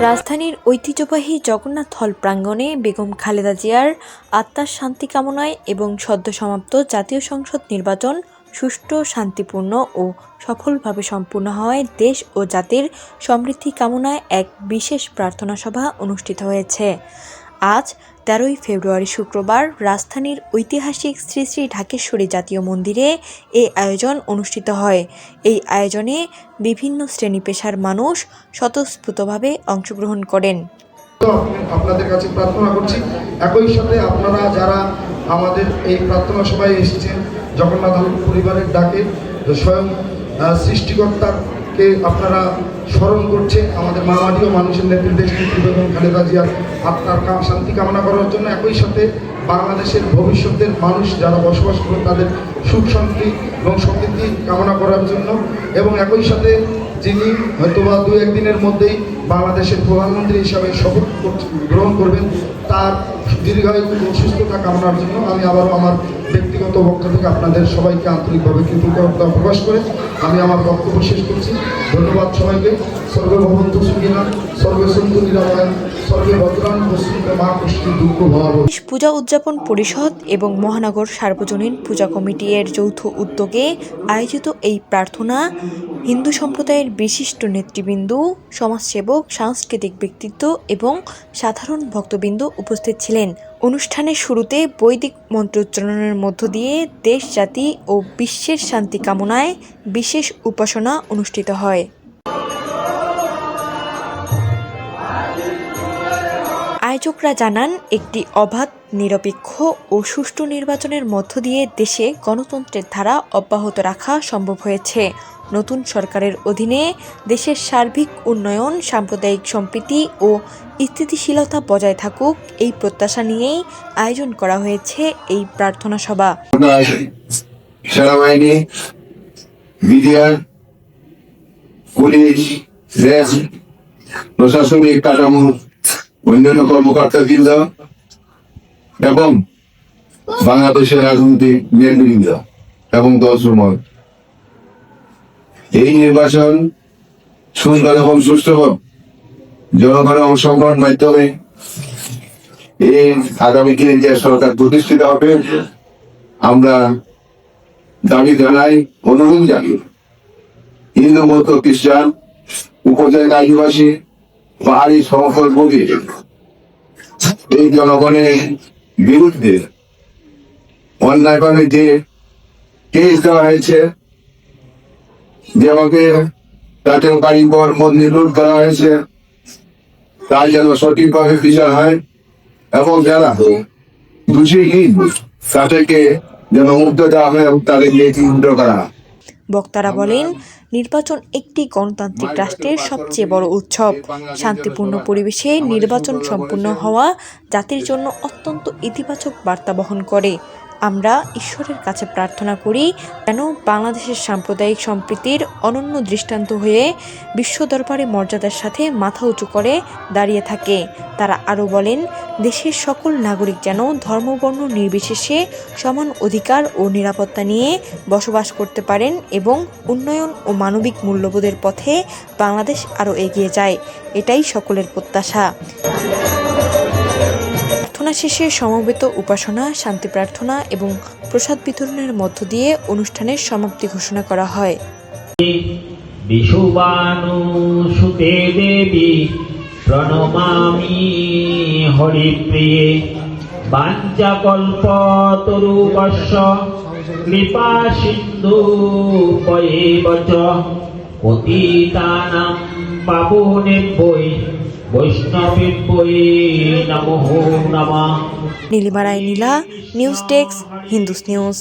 রাজধানীর ঐতিহ্যবাহী জগন্নাথ হল প্রাঙ্গণে বেগম খালেদা জিয়ার আত্মার শান্তি কামনায় এবং সদ্য সমাপ্ত জাতীয় সংসদ নির্বাচন সুষ্ঠু, শান্তিপূর্ণ ও সফলভাবে সম্পূর্ণ হওয়ায় দেশ ও জাতির সমৃদ্ধি কামনায় এক বিশেষ প্রার্থনা সভা অনুষ্ঠিত হয়েছে। আজ 13ই ফেব্রুয়ারি শুক্রবার রাজধানীর ঐতিহাসিক শ্রী শ্রী ঢাকেশ্বরী জাতীয় মন্দিরে এই আয়োজন অনুষ্ঠিত হয়। এই আয়োজনে বিভিন্ন শ্রেণী পেশার মানুষ স্বতঃস্ফূর্তভাবে অংশগ্রহণ করেন। আপনাদের কাছে প্রার্থনা করছি, একই সাথে আপনারা যারা আমাদের এই প্রার্থনা সভায় এসেছেন জগন্নাথ পরিবারের ডাকে স্বয়ং সৃষ্টিকর্তাকে আপনারা স্মরণ করছেন, আমাদের মামাটি ও মানুষের নেতৃত্বে বেগম খালেদা জিয়ার আত্মার শান্তি কামনা করার জন্য, একই সাথে বাংলাদেশের ভবিষ্যতের মানুষ যারা বসবাস করে তাদের সুখ শান্তি এবং সমৃদ্ধি কামনা করার জন্য, এবং একই সাথে যিনি হয়তোবা 2-1 দিনের মধ্যেই বাংলাদেশের প্রধানমন্ত্রী হিসাবে শপথ গ্রহণ করবেন তার দীর্ঘায়ু ও সুস্থতা কামনার জন্য আমি আবারও আমার ব্যক্তিগত পক্ষ থেকে আপনাদের সবাইকে আন্তরিকভাবে কৃতজ্ঞতা প্রকাশ করে আমি আমার বক্তব্য শেষ করছি। ধন্যবাদ সবাইকে। সর্বভবন্তু সুখিনা, সর্বসন্তু নিরাময়, সর্বে ভদ্রান পশ্চিম মা কৃষ্ণ দুঃখ ভাব। পূজা উদযাপন পরিষদ এবং মহানগর সার্বজনীন পূজা কমিটি এর যৌথ উদ্যোগে আয়োজিত এই প্রার্থনা হিন্দু সম্প্রদায়ের বিশিষ্ট নেতৃবৃন্দ, সমাজসেবক, সাংস্কৃতিক ব্যক্তিত্ব এবং সাধারণ ভক্তবৃন্দ উপস্থিত ছিলেন। অনুষ্ঠানের শুরুতে বৈদিক মন্ত্রোচ্চারণের মধ্য দিয়ে দেশ, জাতি ও বিশ্বের শান্তি কামনায় বিশেষ উপাসনা অনুষ্ঠিত হয়। আয়োজকরা জানান, একটি অবাধ, নিরপেক্ষ ও সুষ্ঠু নির্বাচনের মধ্য দিয়ে দেশে গণতন্ত্রের ধারা অব্যাহত রাখা সম্ভব হয়েছে। নতুন সরকারের অধীনে দেশের সার্বিক উন্নয়ন, সাম্প্রদায়িক সম্প্রীতি ও স্থিতিশীলতা বজায় থাকুক, এই প্রত্যাশা নিয়েই আয়োজন করা হয়েছে এই প্রার্থনা সভা। সেনাবাহিনী, বিডিআর, পুলিশ, রেল, প্রশাসনিক কাঠামো, অন্যান্য কর্মকর্তাবৃন্দ এবং বাংলাদেশের রাজনৈতিক নেতৃবৃন্দ এবং দলসমূহ, এই নির্বাচন সুন্দর এবং সুষ্ঠু হোক, জনগণের অংশগ্রহণের মাধ্যমে এই আগামী দিনে যে সরকার প্রতিষ্ঠিত হবে আমরা দাবি জানাই, অনুরোধ জানি হিন্দু, বৌদ্ধ, খ্রিস্টান, উপজেলা আদিবাসী, পাহাড়ি সংখ্যালঘুদের এই জনগণের বিরুদ্ধে অন্যায়ভাবে যে কেস দেওয়া হয়েছে, যেভাবে তাদের বাড়ি ঘর মন্দির লুট করা হয়েছে, তার যেন সঠিকভাবে বিচার হয় এবং যারা দোষীহীন তাদেরকে যেন মুক্ত দেওয়া হয় এবং তাদেরকে চিহ্নিত করা হয়। বক্তারা বলেন, নির্বাচন একটি গণতান্ত্রিক রাষ্ট্রের সবচেয়ে বড় উৎসব। শান্তিপূর্ণ পরিবেশে নির্বাচন সম্পূর্ণ হওয়া জাতির জন্য অত্যন্ত ইতিবাচক বার্তা বহন করে। আমরা ঈশ্বরের কাছে প্রার্থনা করি যেন বাংলাদেশের সাম্প্রদায়িক সম্প্রীতির অনন্য দৃষ্টান্ত হয়ে বিশ্ব দরবারে মর্যাদার সাথে মাথা উঁচু করে দাঁড়িয়ে থাকে। তারা আরও বলেন, দেশের সকল নাগরিক যেন ধর্মবর্ণ নির্বিশেষে সমান অধিকার ও নিরাপত্তা নিয়ে বসবাস করতে পারেন এবং উন্নয়ন ও মানবিক মূল্যবোধের পথে বাংলাদেশ আরও এগিয়ে যায়, এটাই সকলের প্রত্যাশা। প্রার্থনা শেষে সমবেত উপাসনা, শান্তি প্রার্থনা এবং প্রসাদ বিতরণের মধ্য দিয়ে অনুষ্ঠানের সমাপ্তি ঘোষণা করা হয়। বিশুবানুসুতে দেবী প্রণমামি হরিপ্রিয়ে বাঞ্ছাকল্পতরুবশ্য কৃপা সিন্ধু পয়েবচ পতিতানাং পাবনেভ্যৈ বৈষ্ণবেভ্যৈ নমো নমঃ। নীলিমা রায় নীলা, নিউজ ডেস্ক, হিন্দুস নিউজ।